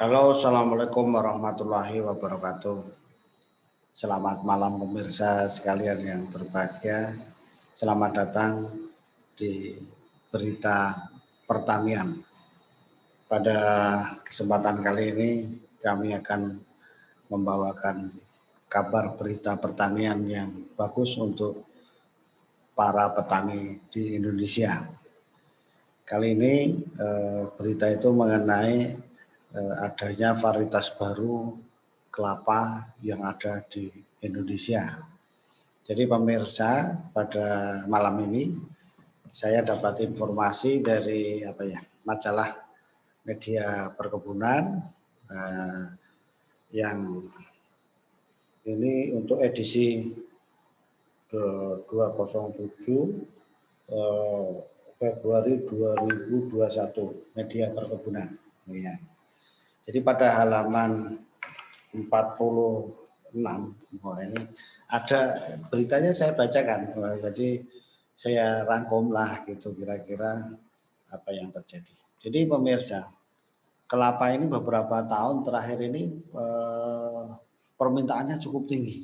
Halo, assalamualaikum warahmatullahi wabarakatuh. Selamat malam pemirsa sekalian yang berbahagia. Selamat datang di berita pertanian. Pada kesempatan kali ini kami akan membawakan kabar berita pertanian yang bagus untuk para petani di Indonesia. Kali ini berita itu mengenai adanya varietas baru kelapa yang ada di Indonesia. Jadi pemirsa, pada malam ini saya dapat informasi dari majalah media perkebunan yang ini untuk edisi 207 Februari 2021 media perkebunan. Ya. Jadi pada halaman 46 ini ada beritanya, saya bacakan. Jadi saya rangkumlah gitu kira-kira apa yang terjadi. Jadi pemirsa, kelapa ini beberapa tahun terakhir ini permintaannya cukup tinggi.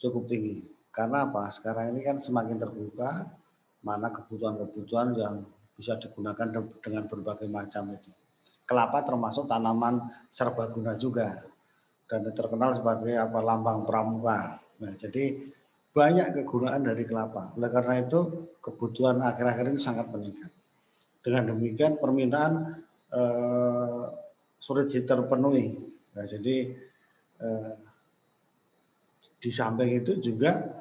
Cukup tinggi. Karena apa? Sekarang ini kan semakin terbuka mana kebutuhan-kebutuhan yang bisa digunakan dengan berbagai macam itu. Kelapa termasuk tanaman serbaguna juga dan terkenal sebagai lambang pramuka. Nah, jadi banyak kegunaan dari kelapa. Oleh karena itu kebutuhan akhir-akhir ini sangat meningkat. Dengan demikian permintaan sulit terpenuhi. Nah, jadi di samping itu juga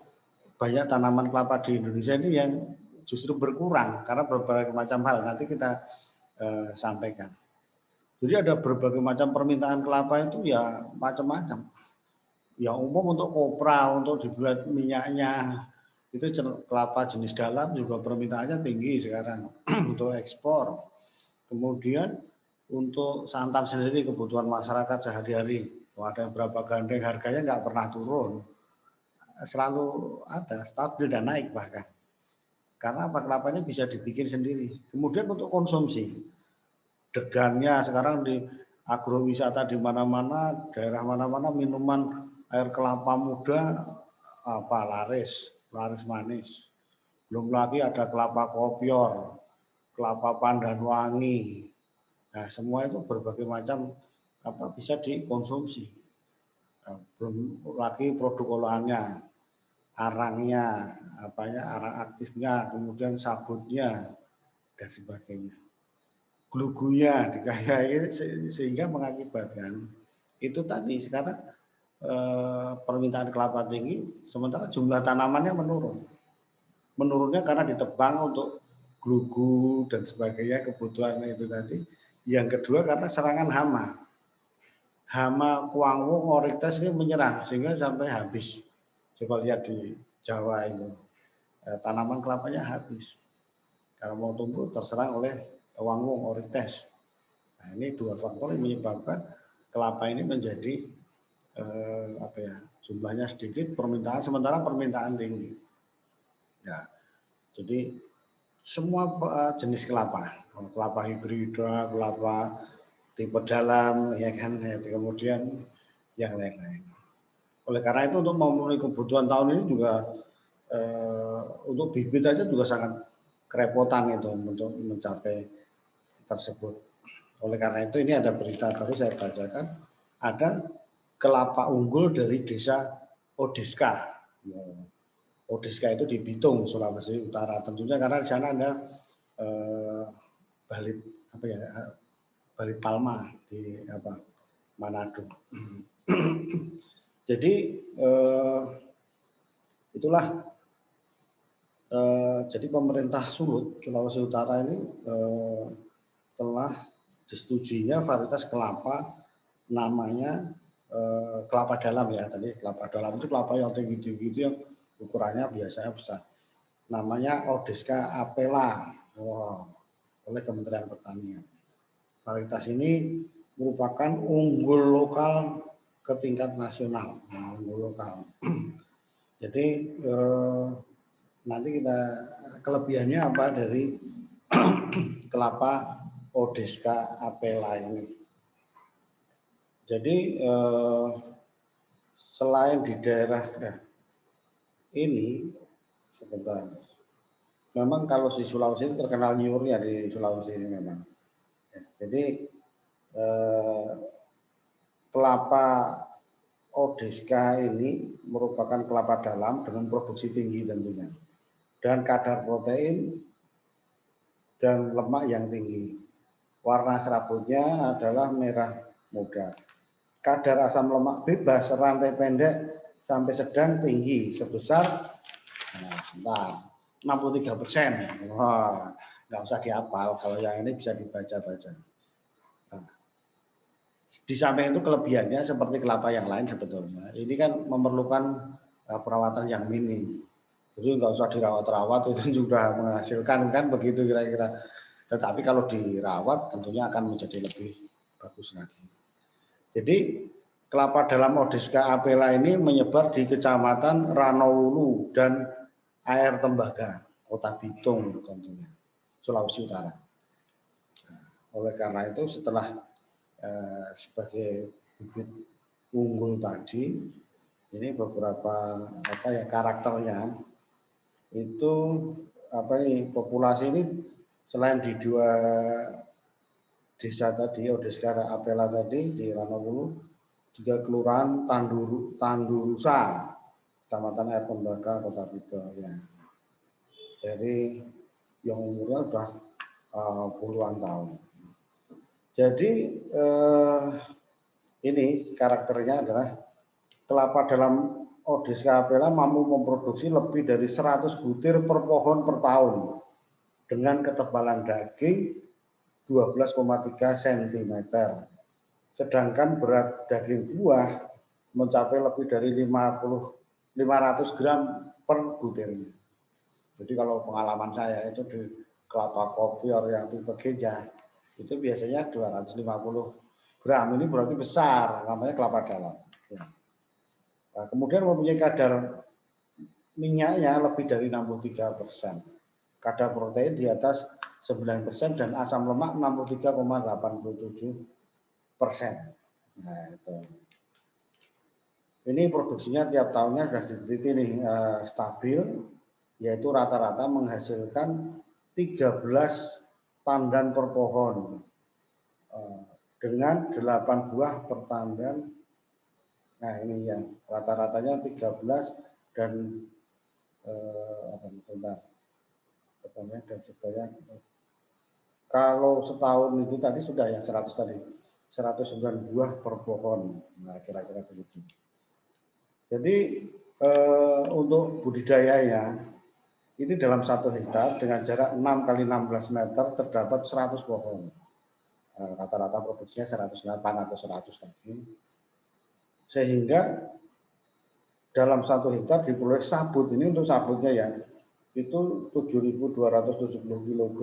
banyak tanaman kelapa di Indonesia ini yang justru berkurang karena berbagai macam hal. Nanti kita sampaikan. Jadi ada berbagai macam permintaan kelapa itu ya macam-macam. Ya umum untuk kopra, untuk dibuat minyaknya, itu kelapa jenis dalam juga permintaannya tinggi sekarang untuk ekspor. Kemudian untuk santan sendiri kebutuhan masyarakat sehari-hari, ada yang berapa gandeng, harganya nggak pernah turun. Selalu ada, stabil dan naik bahkan. Karena kelapanya bisa dibikin sendiri. Kemudian untuk konsumsi, degannya sekarang di agrowisata di mana-mana, daerah mana-mana minuman air kelapa muda laris manis. Belum lagi ada kelapa kopior, kelapa pandan wangi. Nah, semua itu berbagai macam bisa dikonsumsi. Belum lagi produk olahannya, arangnya, arang aktifnya, kemudian sabutnya dan sebagainya. Glugunya dikayai sehingga mengakibatkan itu tadi sekarang permintaan kelapa tinggi, sementara jumlah tanamannya menurun. Menurunnya karena ditebang untuk glugu dan sebagainya kebutuhan itu tadi. Yang kedua karena serangan hama. Hama kuangwung orites ini menyerang sehingga sampai habis. Coba lihat di Jawa itu, tanaman kelapanya habis. Kalau mau tumbuh terserang oleh kuangwung orites. Nah, ini dua faktor yang menyebabkan kelapa ini menjadi jumlahnya sedikit, permintaan sementara permintaan tinggi. Ya, jadi semua jenis kelapa hibrida, kelapa tipe dalam, ya kan, kemudian yang lain-lain. Oleh karena itu untuk memenuhi kebutuhan tahun ini juga untuk bibit aja juga sangat kerepotan itu untuk mencapai tersebut. Oleh karena itu ini ada berita baru saya bacakan, ada kelapa unggul dari desa Odeska. Odeska itu di Bitung, Sulawesi Utara. Tentunya karena di sana ada balit palma di Manado. Jadi itulah jadi pemerintah Sulut Sulawesi Utara ini telah disetujuinya varietas kelapa namanya kelapa dalam ya, tadi kelapa dalam itu kelapa yang tinggi-tinggi itu yang ukurannya biasanya besar. Namanya Odeska apela oleh Kementerian Pertanian. Varietas ini merupakan unggul lokal ke tingkat nasional, unggul lokal. Jadi nanti kita kelebihannya apa dari kelapa Odeska apela ini. Jadi selain di daerah ini, sebentar, memang kalau di Sulawesi terkenal nyurnya di Sulawesi ini memang. Ya, jadi kelapa Odeska ini merupakan kelapa dalam dengan produksi tinggi tentunya, dan kadar protein dan lemak yang tinggi. Warna serabutnya adalah merah muda. Kadar asam lemak bebas rantai pendek sampai sedang tinggi sebesar 63%. Wah, nggak usah dihafal, kalau yang ini bisa dibaca-baca. Nah, di samping itu kelebihannya seperti kelapa yang lain sebetulnya. Ini kan memerlukan perawatan yang minim. Jadi nggak usah dirawat-rawat, itu sudah menghasilkan kan begitu kira-kira. Tetapi kalau dirawat tentunya akan menjadi lebih bagus lagi. Jadi kelapa dalam Odeska apela ini menyebar di Kecamatan Ranowulu dan Air Tembaga, Kota Bitung tentunya, Sulawesi Utara. Nah, oleh karena itu setelah sebagai bibit unggul tadi, ini beberapa karakternya itu populasi ini selain di 2 desa tadi, Odeska apela tadi di Ranowulu, juga kelurahan Tandurusa, Kecamatan Air Tembaga, Kota Bitung. Ya. Jadi yang umurnya sudah puluhan tahun. Jadi ini karakternya adalah kelapa dalam Odeska apela mampu memproduksi lebih dari 100 butir per pohon per tahun dengan ketebalan daging 12,3 cm. Sedangkan berat daging buah mencapai lebih dari 500 gram per butir. Jadi kalau pengalaman saya itu di kelapa kopior yang tipe Geja itu biasanya 250 gram. Ini berarti besar, namanya kelapa dalam. Ya. Nah, kemudian mempunyai kadar minyaknya lebih dari 63%. Kadar protein di atas 9% dan asam lemak 63,87%. Nah, itu. Ini produksinya tiap tahunnya sudah diteliti nih stabil, yaitu rata-rata menghasilkan 13 tandan per pohon dengan 8 buah per tandan. Nah, ini yang rata-ratanya 13 dan pertanyaan dan sebanyak, kalau setahun itu tadi sudah yang 100 tadi, 109 buah per pohon. Nah, kira-kira begitu. Jadi untuk budidayanya ini dalam 1 hektar dengan jarak 6 kali 16 meter terdapat 100 pohon. Rata-rata produksinya 108 atau 100 tadi. Sehingga dalam 1 hektar diperoleh sabut, ini untuk sabutnya ya, itu 7.270 kg.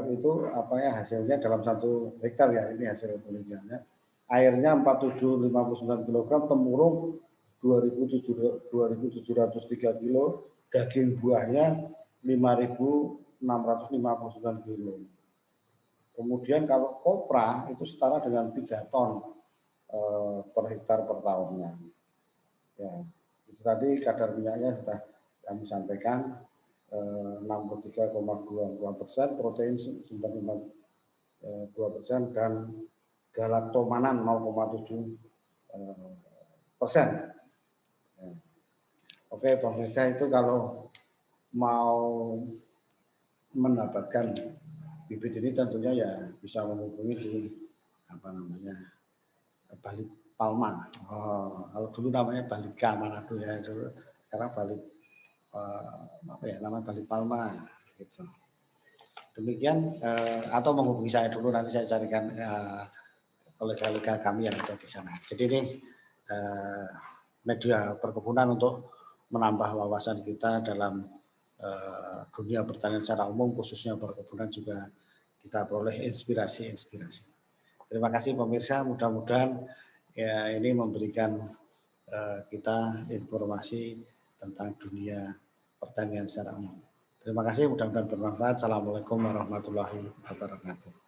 Itu hasilnya dalam 1 hektar ya, ini hasil penelitiannya. Airnya 4.759 kg, temurung 2.703 kg, daging buahnya 5.659 kg. Kemudian kalau kopra itu setara dengan 3 ton per hektar per tahunnya. Ya, itu tadi kadar minyaknya sudah kami sampaikan, 63,22%, protein 95,2% dan galaktomanan 0,7%. Ya. Oke, pemirsa, itu kalau mau mendapatkan bibit ini tentunya ya bisa menghubungi di Balik Palma. Kalau dulu namanya Balika Manado ya, dulu sekarang Balik namanya Balik Palma gitu. Demikian atau menghubungi saya dulu, nanti saya carikan kolega-kolega kami yang ada di sana. Jadi ini media perkebunan untuk menambah wawasan kita dalam dunia pertanian secara umum, khususnya perkebunan juga kita peroleh inspirasi-inspirasi. Terima kasih pemirsa, mudah-mudahan ya ini memberikan kita informasi tentang dunia pertanian secara umum. Terima kasih, mudah-mudahan bermanfaat. Assalamualaikum warahmatullahi wabarakatuh.